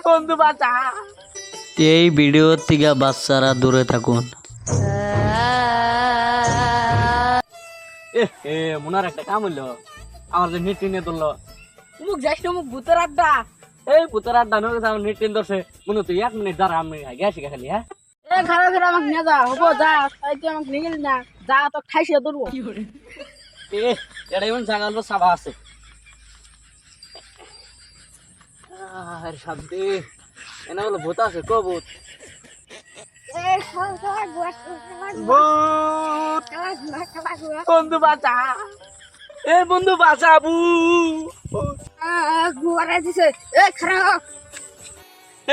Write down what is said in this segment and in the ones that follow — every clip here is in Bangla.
বন্ধু বাঁচা। এই ভিডিও থেকে বাচ্চারা দূরে থাকুন। মনার একটা কাম হইলো, আমার যে নেট টেনে ধরলো। মুখ যাইস মুখ ভূতের আড্ডা। এই পুতার আড্ডা নয়, আমার নেট টেনে ধরছে। মনে তুই 1 মিনিট দাঁড়া, আমি গেছি খালি। হ্যাঁ খারাপ করে আমাকে নিয়ে যা হবো, যা তাই তুই আমাকে নিয়ে গেলি না, যা তো খাইছে ধরবো। এটা এমন জাগাল সাবা আছে। শান্তি এনে বলে ভূত আছে। ক ভূত? বন্ধু বাঁচা, এ বন্ধু বাঁচাবু।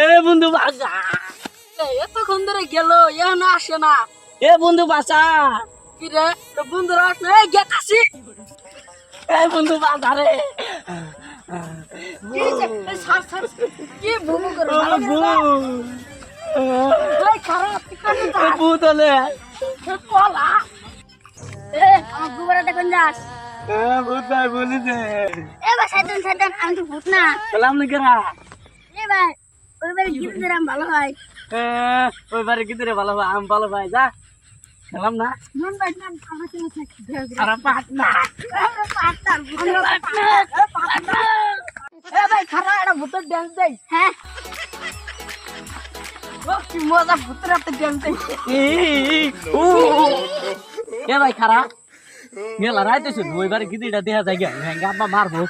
এ বন্ধু বাঁচা, এতক্ষণ ধরে গেল এখনো আসে না। এ বন্ধু বাঁচা, কি রে বন্ধুরা আসলে গেতাছি। এ বন্ধু বাঁচা রে। কি ভুমু করে খারাপ ভূত হলে কলা। আমার গুবরাটা কোন যাস? ভূত ভাই বলি দে। এ ভাই সাইডন সাইডন, আমি তো ভূত না। সালাম নিকেরা। এ ভাই ওই বাড়ি গিফট দিলাম, ভালো হয়। ওই বাড়ি কিন্তু রে ভালো ভাই, আম ভালো ভাই। যা খেলাম না। মন ভাই না আমার কেন থাকি আর পাট না। এ ভাই খারাপ একটা ভূতের ড্যান্স দেই। হ্যাঁ কি মজা, ভূতের একটা ড্যান্স দেই। এ ভাই খারাপ মেলা রাইতেছ, ওই বাড়ি গিদিটা দেখা যায়। আব্বা মারবো।